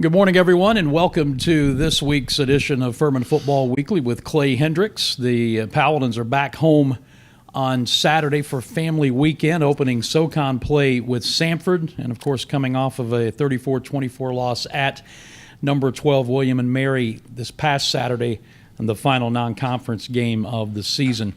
Good morning, everyone, and welcome to this week's edition of Furman Football Weekly with Clay Hendricks. The Paladins are back home on Saturday for family weekend, opening SoCon play with Samford, and, of course, coming off of a 34-24 loss at number 12 William and Mary this past Saturday in the final non-conference game of the season.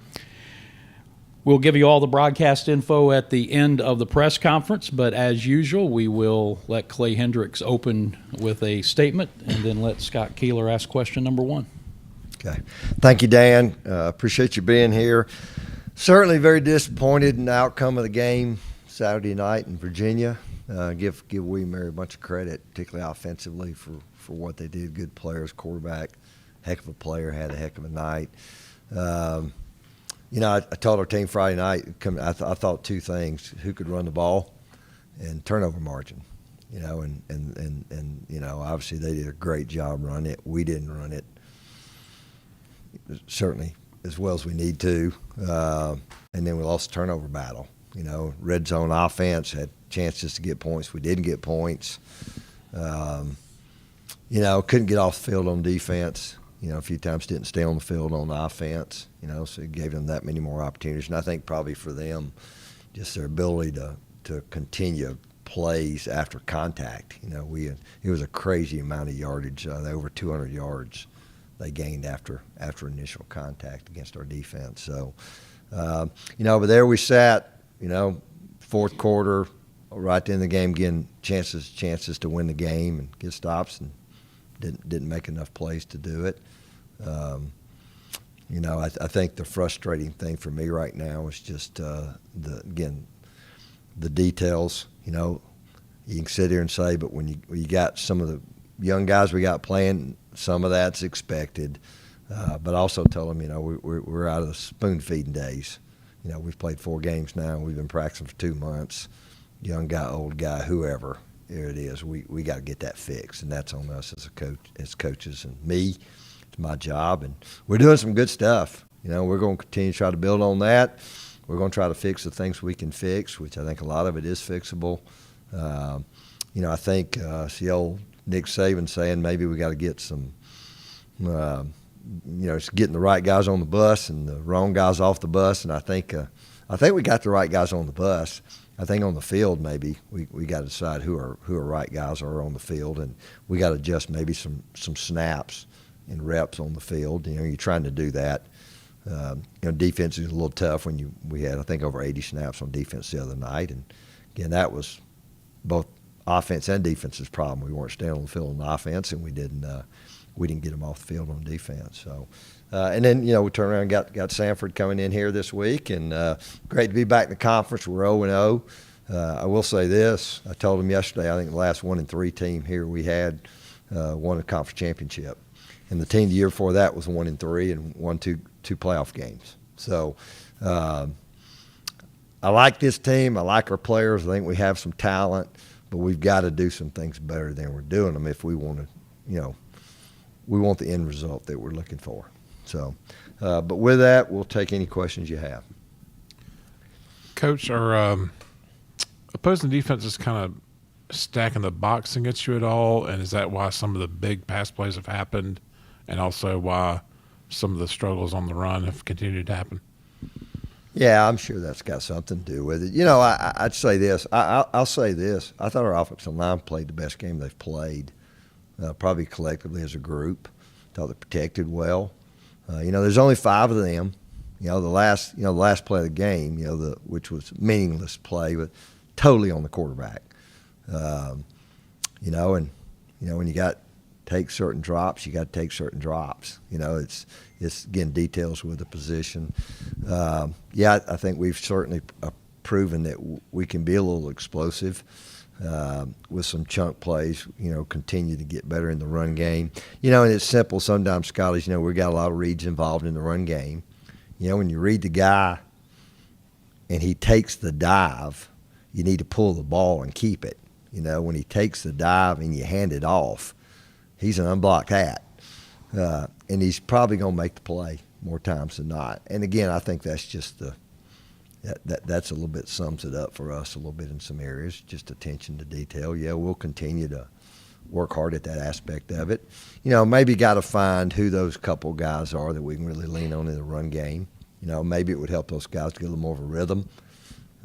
We'll give you all the broadcast info at the end of the press conference, but as usual, we will let Clay Hendricks open with a statement and then let Scott Keeler ask question number one. Okay. Thank you, Dan. Appreciate you being here. Certainly very disappointed in the outcome of the game Saturday night in Virginia. Give William Mary a bunch of credit, particularly offensively, for what they did. Good players, quarterback, heck of a player, had a heck of a night. I told our team Friday night, I thought two things: who could run the ball, and turnover margin. Obviously they did a great job running it. We didn't run it certainly as well as we need to, and then we lost the turnover battle. Red zone offense had chances to get points. We didn't get points. Couldn't get off the field on defense. A few times didn't stay on the field on offense, so it gave them that many more opportunities. And I think probably for them, just their ability to continue plays after contact. It was a crazy amount of yardage, over 200 yards they gained after initial contact against our defense. So, but there we sat, fourth quarter, right at the end of the game, getting chances to win the game and get stops, and didn't make enough plays to do it. I think the frustrating thing for me right now is just the details. You can sit here and say, but when you got some of the young guys we got playing, some of that's expected. But also tell them, we're out of the spoon feeding days. We've played 4 games now. We've been practicing for 2 months. Young guy, old guy, whoever. There it is. We got to get that fixed, and that's on us as a coach, as coaches, and me. It's my job, and we're doing some good stuff. We're going to continue to try to build on that. We're going to try to fix the things we can fix, which I think a lot of it is fixable. I think see old Nick Saban saying maybe we got to get some, it's getting the right guys on the bus and the wrong guys off the bus, and I think we got the right guys on the bus. I think on the field maybe we got to decide who are right guys are on the field, and we got to adjust maybe some snaps and reps on the field. You're trying to do that. Defense is a little tough when we had I think over 80 snaps on defense the other night, and again that was both offense and defense's problem. We weren't staying on the field on offense, and we didn't get them off the field on defense. So. And then, we turned around and got Samford coming in here this week, and great to be back in the conference. We're 0-0. I will say this. I told them yesterday, I think the last 1-3 team here we had won a conference championship. And the team the year before that was 1-3 and won two playoff games. So I like this team. I like our players. I think we have some talent, but we've got to do some things better than we're doing them if we want to, we want the end result that we're looking for. So, but with that, we'll take any questions you have. Coach, our opposing defense is kind of stacking the box against you at all, and is that why some of the big pass plays have happened, and also why some of the struggles on the run have continued to happen? Yeah, I'm sure that's got something to do with it. I'd say this. I'll say this. I thought our offensive line played the best game they've played, probably collectively as a group. Thought they protected well. There's only 5 of them. The last play of the game, which was meaningless play, but totally on the quarterback. And when you got to take certain drops, you got to take certain drops. It's again details with the position. I think we've certainly proven that we can be a little explosive. With some chunk plays, continue to get better in the run game. And it's simple. Sometimes, Scotty, we got a lot of reads involved in the run game. When you read the guy and he takes the dive, you need to pull the ball and keep it. When he takes the dive and you hand it off, he's an unblocked hat. And he's probably going to make the play more times than not. And, again, I think that's just that's a little bit sums it up for us a little bit in some areas, just attention to detail. Yeah, we'll continue to work hard at that aspect of it. Maybe got to find who those couple guys are that we can really lean on in the run game. Maybe it would help those guys to get a little more of a rhythm.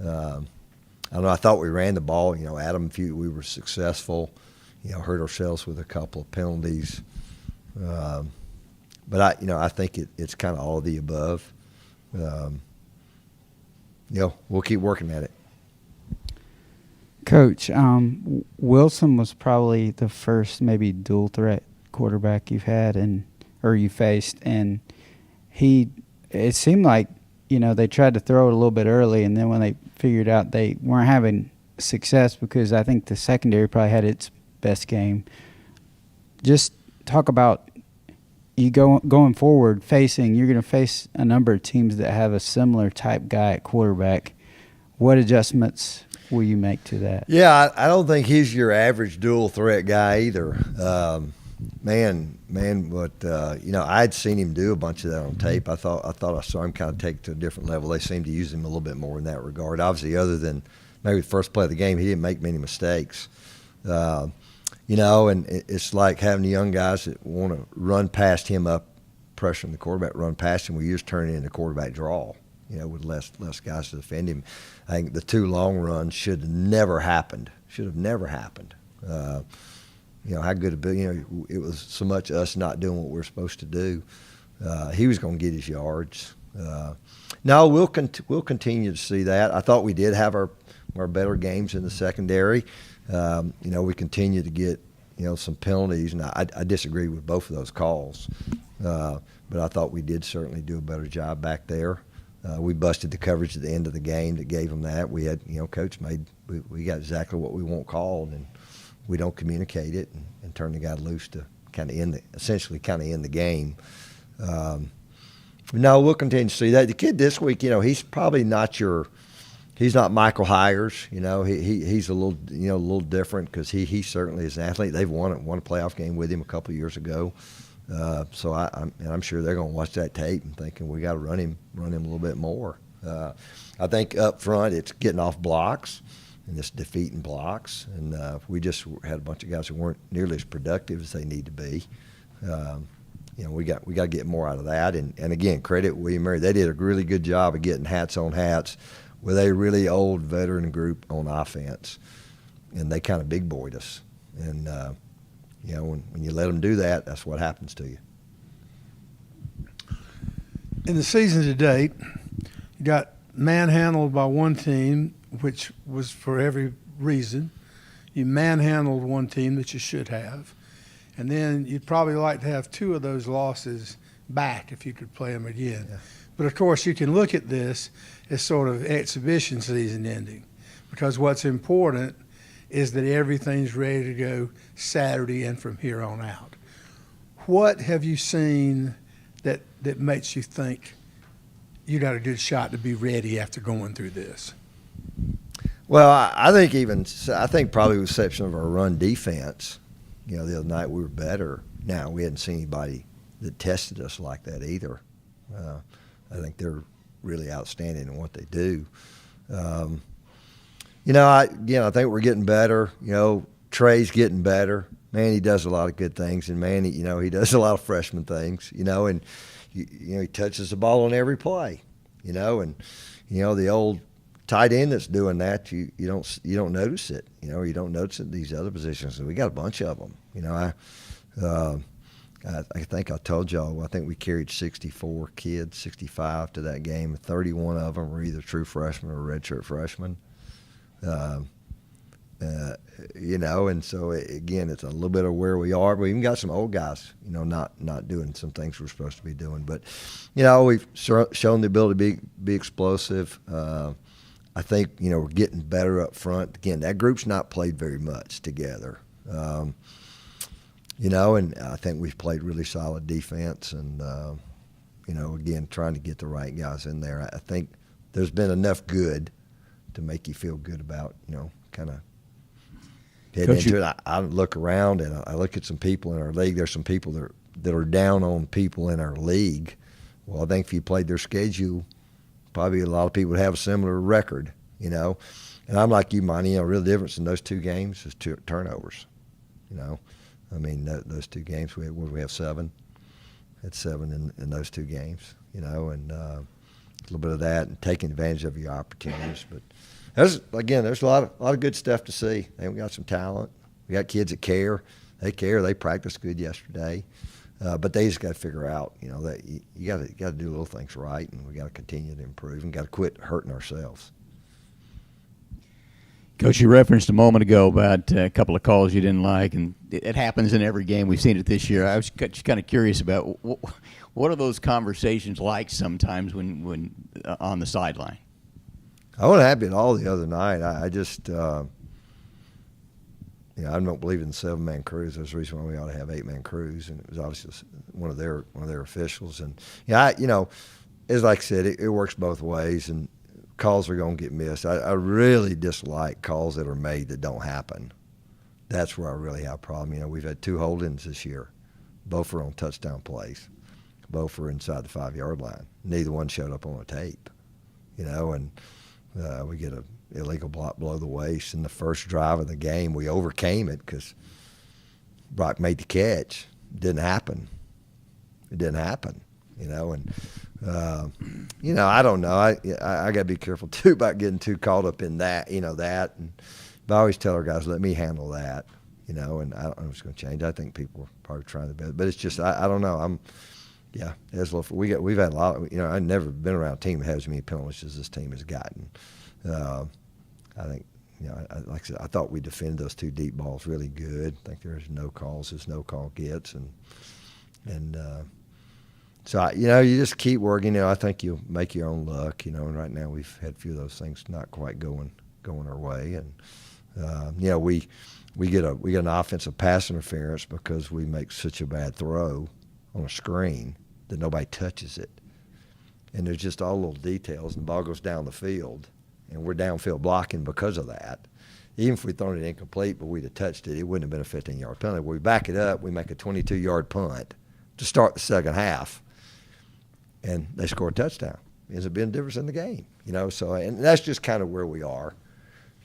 I don't know. I thought we ran the ball. Adam, we were successful. Hurt ourselves with a couple of penalties. But I think it's kind of all of the above. We'll keep working at it. Coach, Wilson was probably the first maybe dual threat quarterback you've had or you faced, and it seemed like they tried to throw it a little bit early, and then when they figured out they weren't having success because I think the secondary probably had its best game. Just talk about you going forward you're going to face a number of teams that have a similar type guy at quarterback. What adjustments will you make to that? Yeah, I don't think he's your average dual threat guy either. I'd seen him do a bunch of that on tape. I thought I saw him kind of take it to a different level. They seemed to use him a little bit more in that regard. Obviously, other than maybe the first play of the game, he didn't make many mistakes. And it's like having the young guys that want to run past him up, pressuring the quarterback, run past him. We just turn it into quarterback draw, with less guys to defend him. I think the 2 long runs should have never happened. How good a bit, it was so much us not doing what we're supposed to do. He was going to get his yards. No, we'll continue to see that. I thought we did have our better games in the secondary. We continue to get, some penalties, and I disagree with both of those calls. But I thought we did certainly do a better job back there. We busted the coverage at the end of the game that gave them that. We had, Coach we got exactly what we want called, and we don't communicate it and turn the guy loose to kind of end the game. No, we'll continue to see that. The kid this week, he's probably not he's not Michael Hires. He's a little different because he certainly is an athlete. They've won a playoff game with him a couple of years ago. So I'm sure they're going to watch that tape and thinking we got to run him a little bit more. I think up front it's getting off blocks and it's defeating blocks. And we just had a bunch of guys who weren't nearly as productive as they need to be. We got to get more out of that. And again, credit William Mary. They did a really good job of getting hats on hats with a really old veteran group on offense, and they kind of big boyed us. And when you let them do that, that's what happens to you. In the season to date, you got manhandled by one team, which was for every reason. You manhandled one team that you should have. And then you'd probably like to have 2 of those losses back if you could play them again. Yeah. But, of course, you can look at this as sort of exhibition season ending, because what's important is that everything's ready to go Saturday and from here on out. What have you seen that makes you think you got a good shot to be ready after going through this? Well, I think probably with the exception of our run defense, the other night we were better. Now, we hadn't seen anybody that tested us like that either. I think they're really outstanding in what they do. I think we're getting better. Trey's getting better. Man, he does a lot of good things, and man, he does a lot of freshman things. And he touches the ball on every play. And the old tight end that's doing that, you don't notice it. You don't notice it in these other positions, and we got a bunch of them. I think I told y'all, I think we carried 64 kids, 65 to that game. 31 of them were either true freshmen or redshirt freshmen. And so, again, it's a little bit of where we are. But we even got some old guys, not doing some things we're supposed to be doing. But, we've shown the ability to be explosive. I think, we're getting better up front. Again, that group's not played very much together. And I think we've played really solid defense and, again, trying to get the right guys in there. I think there's been enough good to make you feel good about, kind of heading into it. I look around and I look at some people in our league. There's some people that are down on people in our league. Well, I think if you played their schedule, probably a lot of people would have a similar record, And I'm like you, Monty, real difference in those 2 games is turnovers. You know, I mean those two games we have 7. Had 7 in those 2 games. You know, and a little bit of that and taking advantage of your opportunities. But there's a lot of good stuff to see. And we got some talent. We got kids that care. They care. They practiced good yesterday. But they just got to figure out, you know, that you got to do little things right, and we got to continue to improve and got to quit hurting ourselves. Coach, you referenced a moment ago about a couple of calls you didn't like, and it happens in every game. We've seen it this year. I was just kind of curious about what are those conversations like sometimes when on the sideline? I wasn't happy at all the other night. I just, I don't believe in 7-man crews. There's a reason why we ought to have 8-man crews, and it was obviously one of their officials. And as like I said, it works both ways, and calls are going to get missed. I really dislike calls that are made that don't happen. That's where I really have a problem. You know, we've had 2 hold-ins this year. Both were on touchdown plays. Both were inside the 5-yard line. Neither one showed up on a tape. You know, and we get a illegal block below the waist. In the first drive of the game, we overcame it because Brock made the catch. It didn't happen. You know, and I don't know. I got to be careful too about getting too caught up in that. You know that, and but I always tell our guys, let me handle that. You know, and I don't know if it's going to change. I think people are probably trying their best, but it's just I don't know. We've had a lot. I've never been around a team that has as many penalties as this team has gotten. I think, like I said, I thought we defended those 2 deep balls really good. I think there's no calls as no call gets, and so you just keep working. I think you'll make your own luck. And right now we've had a few of those things not quite going our way, and we get an offensive pass interference because we make such a bad throw on a screen that nobody touches it, and there's just all little details, and the ball goes down the field. And we're downfield blocking because of that. Even if we'd thrown it incomplete, but we'd have touched it, it wouldn't have been a 15-yard penalty. When we back it up, we make a 22-yard punt to start the second half, and they score a touchdown. Ends up being a difference in the game, So, and that's just kind of where we are,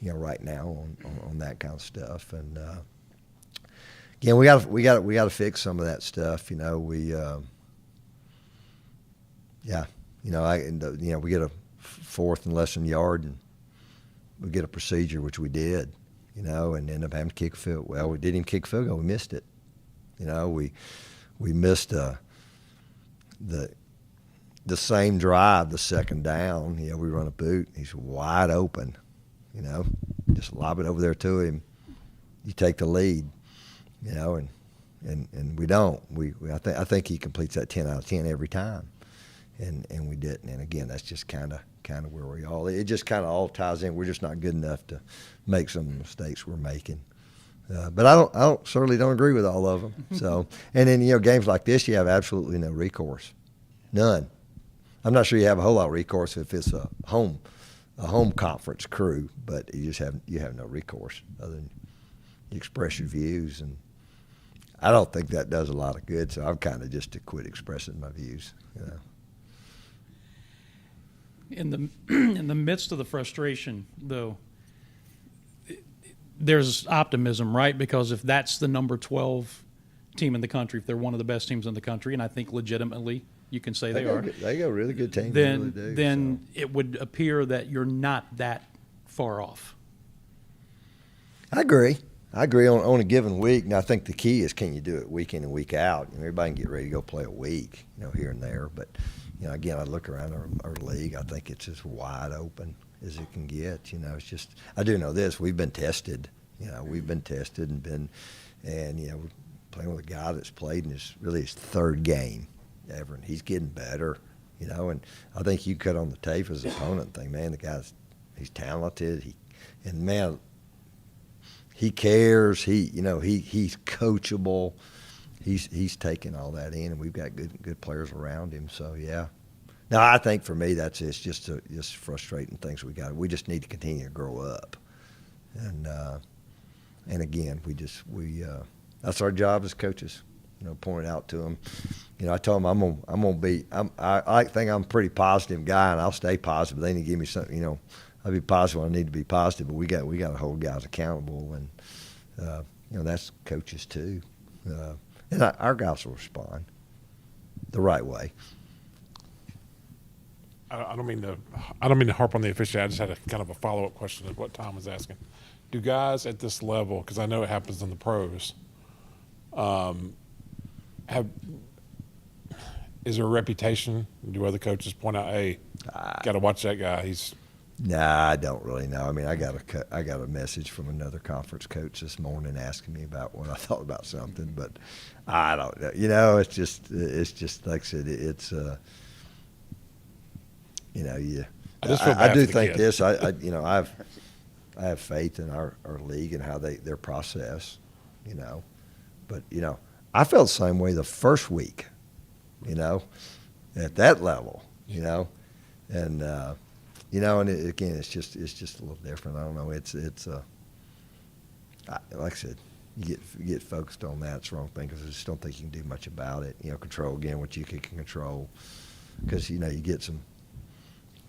right now on that kind of stuff. And again, we got to fix some of that stuff. We get a 4th and less than yard, and we get a procedure, which we did, and end up having to kick a field. Well, we didn't even kick a field goal. We missed it. We missed the same drive, the second down. We run a boot. He's wide open. Just lob it over there to him. You take the lead. And we don't. I think he completes that 10 out of 10 every time. And we didn't. And again, that's just kind of where we all. It just kind of all ties in. We're just not good enough to make some of the mistakes we're making. But I certainly don't agree with all of them. So, and then games like this, you have absolutely no recourse, none. I'm not sure you have a whole lot of recourse if it's a home conference crew, but you have no recourse other than you express your views, and I don't think that does a lot of good. So I'm kind of just to quit expressing my views. In the midst of the frustration, though, there's optimism, right? Because if that's the number 12 team in the country, if they're one of the best teams in the country, and I think legitimately you can say they are, they got a really good team. Then it would appear that you're not that far off. I agree on a given week. Now I think the key is, can you do it week in and week out? Everybody can get ready to go play a week, here and there, but. Again, I look around our league. I think it's as wide open as it can get. It's just, I do know this. We've been tested. We've been tested and we're playing with a guy that's played in his 3rd game ever, and he's getting better. And I think you cut on the tape as an opponent and think, man, he's talented. He cares. He's coachable. He's taking all that in, and we've got good players around him. So yeah. Now I think for me it's just frustrating things we just need to continue to grow up, and again that's our job as coaches. Point it out to them. I told them I think I'm a pretty positive guy, and I'll stay positive. They need to give me something. I'll be positive when I need to be positive, but we got to hold guys accountable and. that's coaches too. And our guys will respond the right way. I don't mean to harp on the official. I just had a kind of a follow-up question of what Tom was asking. Do guys at this level, because I know it happens in the pros, is there a reputation? Do other coaches point out, hey, got to watch that guy? He's Nah, I don't really know. I mean, I got a message from another conference coach this morning asking me about what I thought about something, but I don't know. It's just like I said, it's I just feel bad I do for the think kid. this. I have faith in our league and how their process, But I felt the same way the first week, at that level, and again, it's just a little different. I don't know. Like I said, you get focused on that. It's the wrong thing because I just don't think you can do much about it. Control again what you can control, because you get some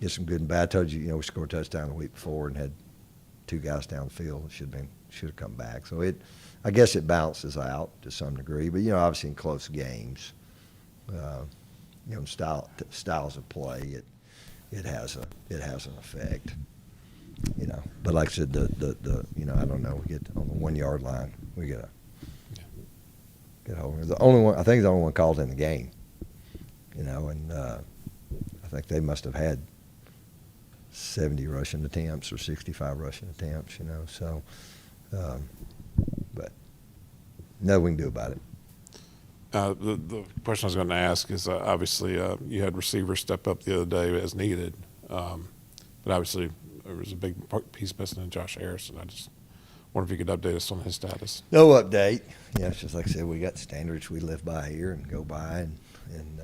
good and bad. I told you, we scored a touchdown the week before and had two guys downfield. It should have come back. So I guess it balances out to some degree. But obviously in close games, styles of play, it has an effect. But like I said, the I don't know. We get on the 1 yard line, we get hold. The only one, I think, the only one called in the game. And I think they must have had 70 rushing attempts or 65 rushing attempts. So, but nothing we can do about it. The question I was going to ask is obviously you had receivers step up the other day as needed, but obviously there was a big piece missing in Josh Harrison. I just wonder if you could update us on his status. No update. It's just like I said, we got standards we live by here and go by, and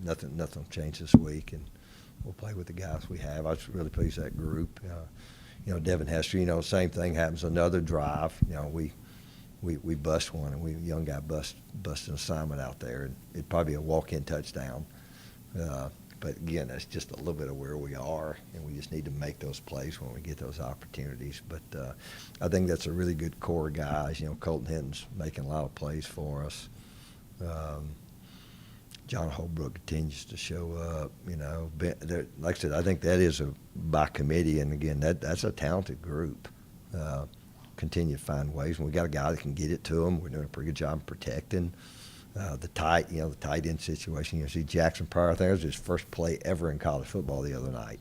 nothing changed this week, and we'll play with the guys we have. I was really pleased with that group. Devin Hester, same thing happens. Another drive, we bust one, and young guy bust an assignment out there, and it'd probably be a walk-in touchdown. But again, that's just a little bit of where we are, and we just need to make those plays when we get those opportunities. But I think that's a really good core of guys. Colton Hinton's making a lot of plays for us. John Holbrook continues to show up. Like I said, I think that is by committee, and again, that's a talented group. Continue to find ways, and we got a guy that can get it to them. We're doing a pretty good job protecting the tight end situation. See Jackson Pryor, I think it was his first play ever in college football the other night.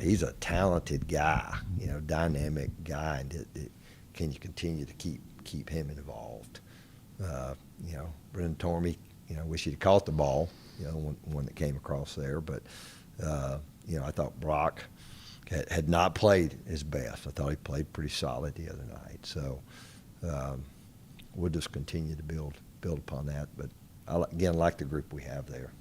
He's a talented guy, dynamic guy, and can you continue to keep him involved? Brendan Tormey, wish he'd caught the ball, one that came across there, but I thought Brock had not played his best. I thought he played pretty solid the other night. So we'll just continue to build upon that. But I like the group we have there.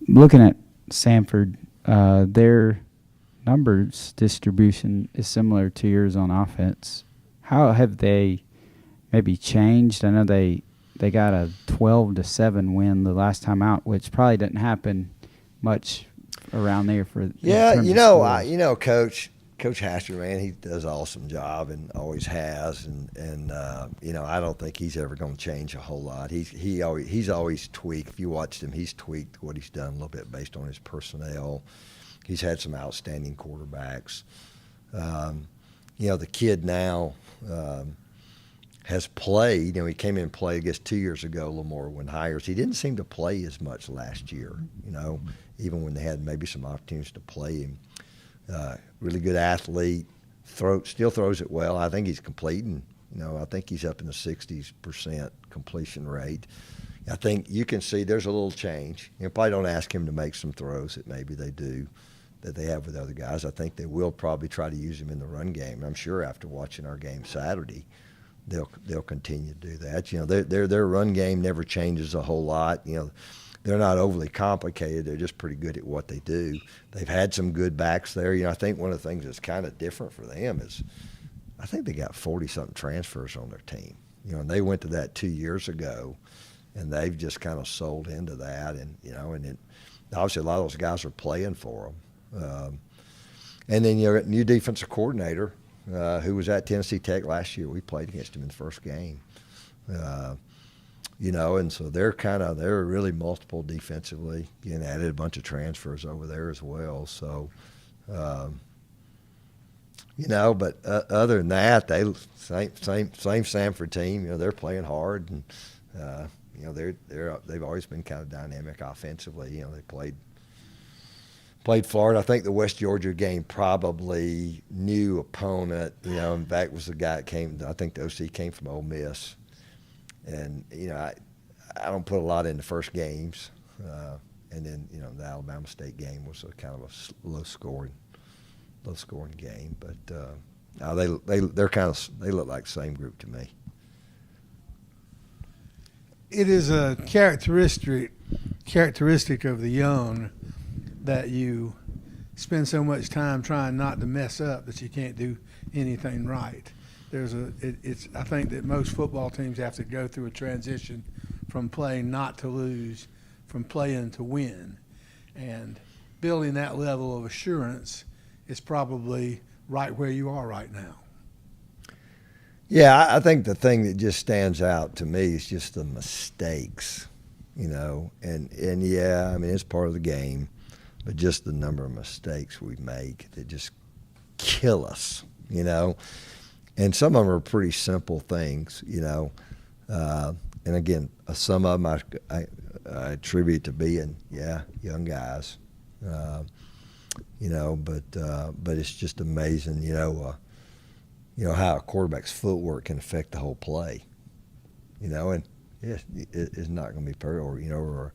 Looking at Samford, their numbers distribution is similar to yours on offense. How have they maybe changed? I know they got a 12-7 win the last time out, which probably didn't happen much around there for Coach Hatcher, man, he does an awesome job and always has, and I don't think he's ever going to change a whole lot. He's always tweaked. If you watched him, he's tweaked what he's done a little bit based on his personnel. He's had some outstanding quarterbacks. The kid now has played. He came in and played, I guess, 2 years ago, a little more when Hires. He didn't seem to play as much last year, even when they had maybe some opportunities to play him. Really good athlete, still throws it well. I think he's completing. I think he's up in the 60% completion rate. I think you can see there's a little change. Probably don't ask him to make some throws that maybe they do, that they have with other guys. I think they will probably try to use him in the run game. I'm sure after watching our game Saturday, they'll continue to do that. Their run game never changes a whole lot. They're not overly complicated. They're just pretty good at what they do. They've had some good backs there. I think one of the things that's kind of different for them is I think they got 40-something transfers on their team. And they went to that 2 years ago, and they've just kind of sold into that. And, obviously a lot of those guys are playing for them. And then, new defensive coordinator, who was at Tennessee Tech last year. We played against him in the first game. And so they're really multiple defensively. Again, added a bunch of transfers over there as well. So, but other than that, they same Samford team. They're playing hard, and they've always been kind of dynamic offensively. They played Florida. I think the West Georgia game probably new opponent. In fact, was the guy that came. I think the OC came from Ole Miss. And, I don't put a lot in the first games. And then, the Alabama State game was a kind of a low scoring game. But they look like the same group to me. It is a characteristic of the young that you spend so much time trying not to mess up that you can't do anything right. I think that most football teams have to go through a transition from playing not to lose, from playing to win, and building that level of assurance is probably right where you are right now. Yeah, I think the thing that just stands out to me is just the mistakes, and yeah, I mean it's part of the game, but just the number of mistakes we make that just kill us, And some of them are pretty simple things, and again, some of them I attribute to being, young guys, but it's just amazing, how a quarterback's footwork can affect the whole play, and it's not going to be perfect, or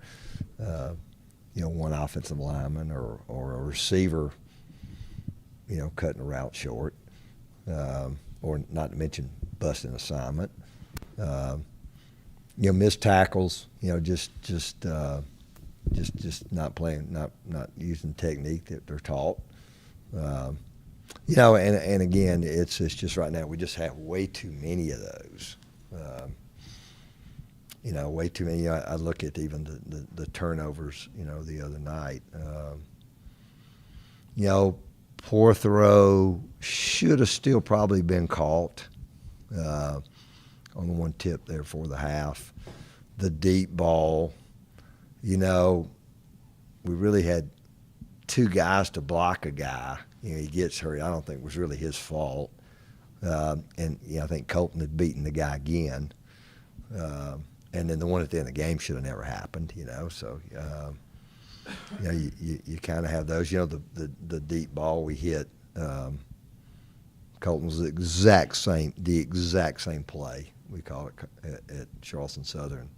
one offensive lineman or a receiver, cutting a route short. Or not to mention busting assignment, missed tackles, just not playing, not using technique that they're taught, and again, it's just right now we just have way too many of those, way too many. I look at even the turnovers, the other night, poor throw, should have still probably been caught on the one tip there for the half. The deep ball, we really had two guys to block a guy. He gets hurt. I don't think it was really his fault. I think Colton had beaten the guy again. And then the one at the end of the game should have never happened, so you kind of have those. The deep ball we hit. Colton was the exact same play. We call it at Charleston Southern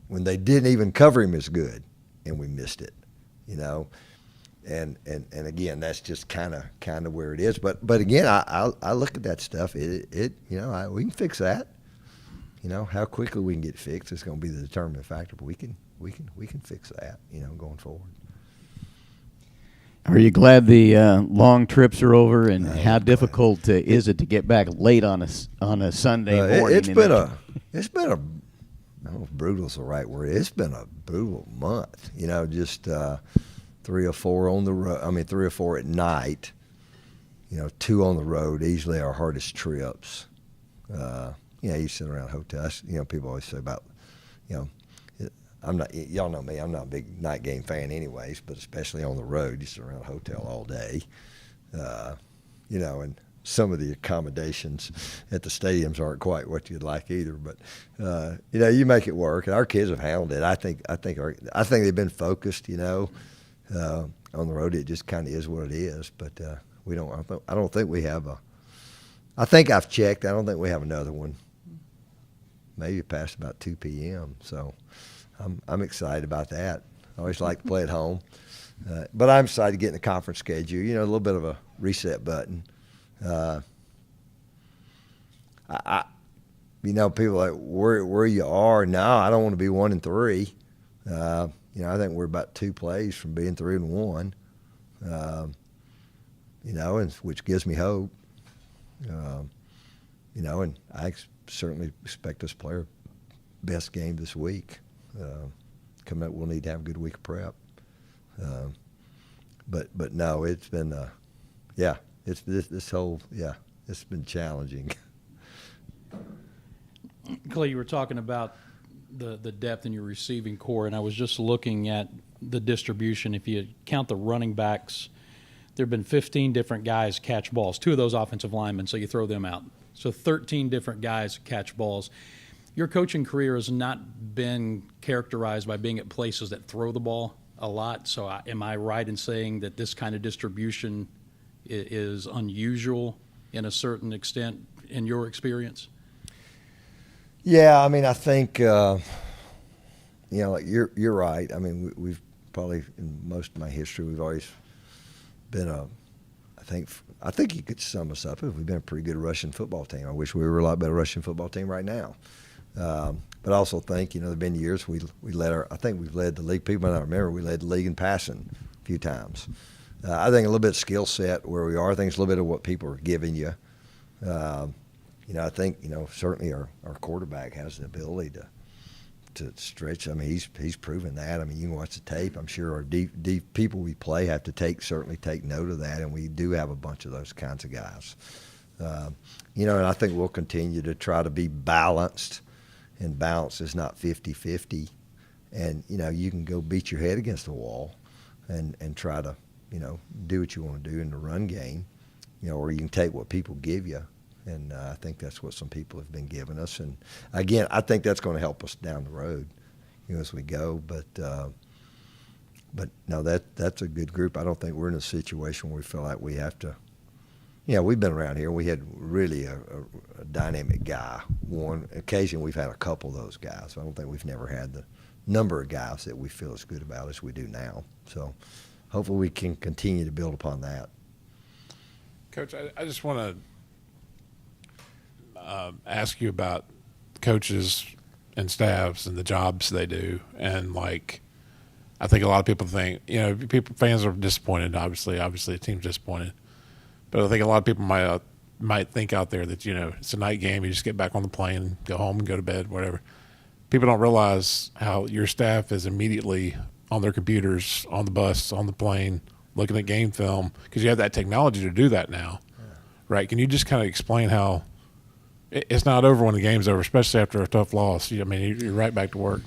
when they didn't even cover him as good, and we missed it. And again, that's just kind of where it is. But again, I look at that stuff. We can fix that. How quickly we can get fixed is going to be the determining factor. But we can fix that. Going forward. Are you glad the long trips are over? And how difficult is it to get back late on a Sunday morning? It's been a I don't know if brutal is the right word. It's been a brutal month. Just 3 or 4 on the road. 3 or 4 at night. 2 on the road. Easily our hardest trips. You sit around hotels. People always say about, I'm not. Y'all know me. I'm not a big night game fan, anyways. But especially on the road, you sit around a hotel all day. And some of the accommodations at the stadiums aren't quite what you'd like either. But you make it work. And our kids have handled it. I think they've been focused. On the road, it just kind of is what it is. But we don't. I don't think we have a. I think I've checked. I don't think we have another one. Maybe past about 2 p.m. So I'm excited about that. I always like to play at home. But I'm excited to get in the conference schedule. A little bit of a reset button. People are like where you are now. I don't want to be 1-3. I think we're about 2 plays from being 3-1. And which gives me hope. And I certainly expect us to play our best game this week. Coming up, we'll need to have a good week of prep. But no, it's been, it's this whole it's been challenging. Clay, you were talking about the depth in your receiving core, and I was just looking at the distribution. If you count the running backs, there have been 15 different guys catch balls, 2 of those offensive linemen, so you throw them out. So 13 different guys catch balls. Your coaching career has not been characterized by being at places that throw the ball a lot. So am I right in saying that this kind of distribution is unusual in a certain extent in your experience? Yeah, I mean, I think like you're right. I mean, we've probably in most of my history we've always been I think you could sum us up as we've been a pretty good Russian football team. I wish we were a lot better Russian football team right now. But I also think, there've been years I think we've led the league. People might not remember, we led the league in passing a few times. I think a little bit of skill set where we are. I think it's a little bit of what people are giving you. I think, certainly our quarterback has the ability to stretch. I mean, he's proven that. I mean, you can watch the tape. I'm sure our deep people we play have to certainly take note of that, and we do have a bunch of those kinds of guys. And I think we'll continue to try to be balanced, and balance is not 50-50. And, you can go beat your head against the wall and try to, do what you want to do in the run game, or you can take what people give you. And I think that's what some people have been giving us. And, again, I think that's going to help us down the road, as we go. But no, that's a good group. I don't think we're in a situation where we feel like we have to. We've been around here. We had really a dynamic guy. One occasion we've had a couple of those guys. I don't think we've never had the number of guys that we feel as good about as we do now. So hopefully we can continue to build upon that. Coach, I just want to ask you about coaches and staffs and the jobs they do. And, I think a lot of people think, fans are disappointed, obviously. Obviously, the team's disappointed. But I think a lot of people might think out there that, it's a night game. You just get back on the plane, go home and go to bed, whatever. People don't realize how your staff is immediately on their computers, on the bus, on the plane, looking at game film, because you have that technology to do that now, right? Can you just kind of explain how it's not over when the game's over, especially after a tough loss? I mean, you're right back to work.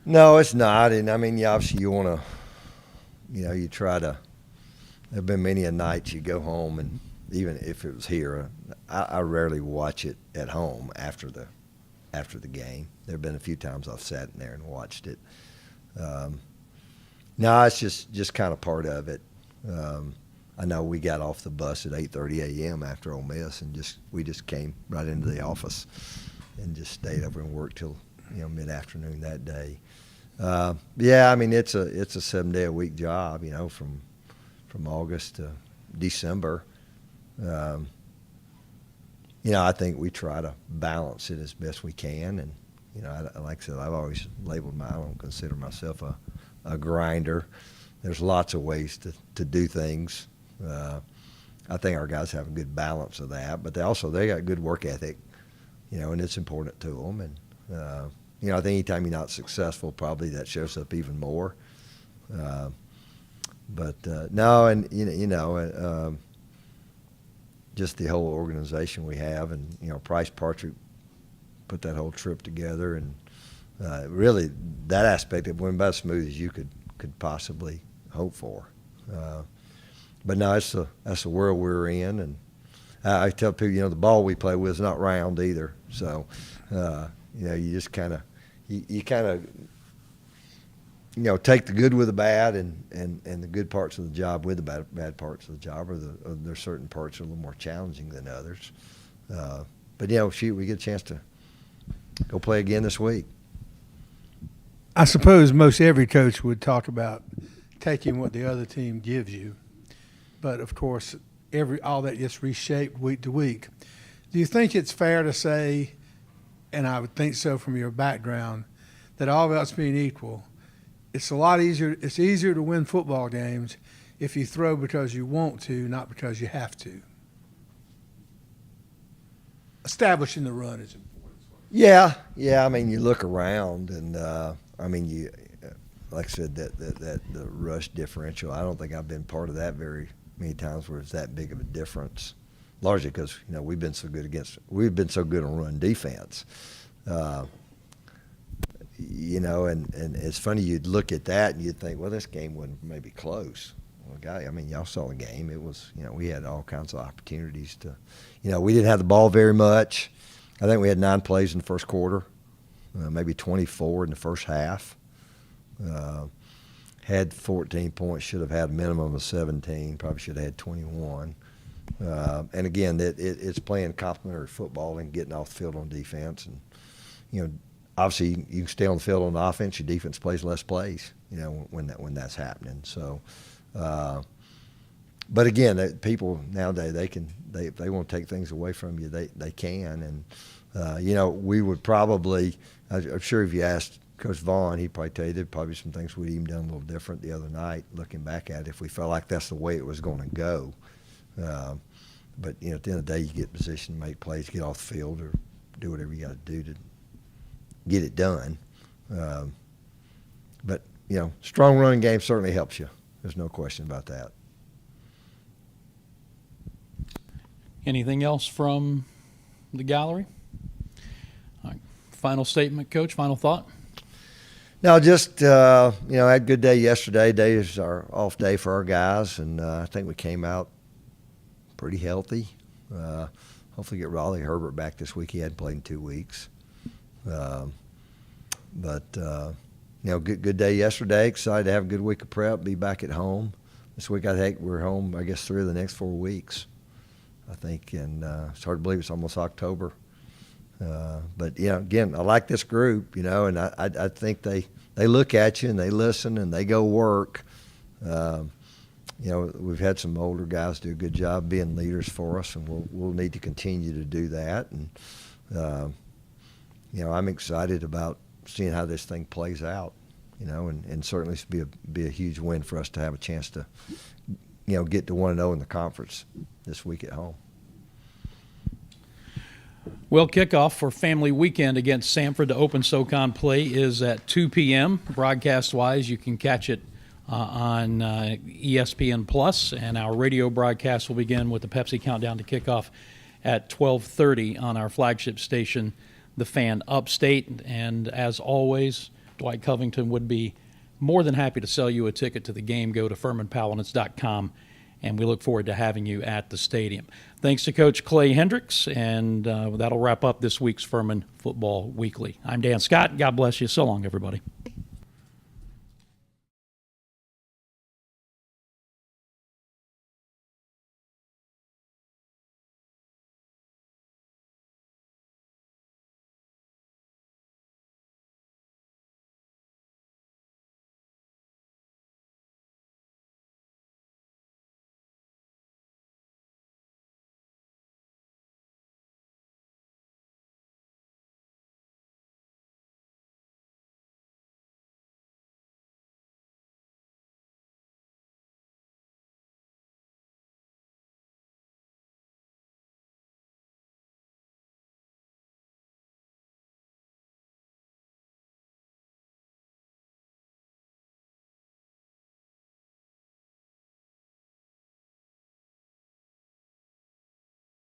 No, it's not. And, I mean, obviously you want to, you try to. There have been many a night you go home, and even if it was here, I rarely watch it at home after the game. There have been a few times I've sat in there and watched it. No, it's just kind of part of it. I know we got off the bus at 8:30 a.m. after Ole Miss, and we just came right into the office and just stayed over and worked till mid-afternoon that day. Yeah, I mean it's a 7-day-a-week job, from August to December. I think we try to balance it as best we can. And, like I said, I've always labeled I don't consider myself a grinder. There's lots of ways to do things. I think our guys have a good balance of that, but they got good work ethic, and it's important to them. And, I think anytime you're not successful, probably that shows up even more. But no, and just the whole organization we have, and Price Partridge put that whole trip together, and really that aspect of went about as smooth as you could possibly hope for. But no, that's the world we're in, and I tell people, the ball we play with is not round either. So you just kind of take the good with the bad, and the good parts of the job with the bad parts of the job, or there's certain parts that are a little more challenging than others. But we get a chance to go play again this week. I suppose most every coach would talk about taking what the other team gives you, but of course, all that gets reshaped week to week. Do you think it's fair to say, and I would think so from your background, that all else being equal, it's easier to win football games if you throw because you want to, not because you have to? Establishing the run is important. Yeah. I mean, you look around, and you, like I said, that the rush differential. I don't think I've been part of that very many times where it's that big of a difference. Largely because we've been so good on run defense. And it's funny, you'd look at that and you'd think, well, this game wasn't maybe close. Well, y'all saw the game. It was, we had all kinds of opportunities to, we didn't have the ball very much. I think we had 9 plays in the first quarter, maybe 24 in the first half. Had 14 points, should have had a minimum of 17, probably should have had 21. And again, it's playing complementary football and getting off the field on defense. And, obviously you can stay on the field on offense, your defense plays less plays, when that's happening. So, but again, people nowadays, if they want to take things away from you, they can. And, we would probably, I'm sure if you asked Coach Vaughn, he'd probably tell you there'd probably some things we'd even done a little different the other night, looking back at it, if we felt like that's the way it was going to go. But, at the end of the day, you get in position to make plays, get off the field, or do whatever you got to do to get it done. But, strong running game certainly helps you. There's no question about that. Anything else from the gallery? All right. Final statement, Coach, final thought? No, just, I had a good day yesterday. Today is our off day for our guys, and I think we came out pretty healthy. Hopefully get Raleigh Herbert back this week. He hadn't played in 2 weeks. Good day yesterday. Excited to have a good week of prep, be back at home. This week, I think we're home, I guess, 3 of the next 4 weeks, I think. And it's hard to believe it's almost October. But, again, I like this group, and I think they look at you and they listen and they go work. We've had some older guys do a good job being leaders for us, and we'll need to continue to do that. And, I'm excited about seeing how this thing plays out, and certainly it's be a huge win for us to have a chance to, get to 1-0 in the conference this week at home. Well, kickoff for family weekend against Samford to open SoCon play is at 2 p.m. Broadcast-wise, you can catch it on ESPN Plus, and our radio broadcast will begin with the Pepsi Countdown to kickoff at 12:30 on our flagship station, The Fan Upstate. And as always, Dwight Covington would be more than happy to sell you a ticket to the game. Go to FurmanPaladins.com, and we look forward to having you at the stadium. Thanks to Coach Clay Hendricks, and that'll wrap up this week's Furman Football Weekly. I'm Dan Scott. God bless you. So long, everybody.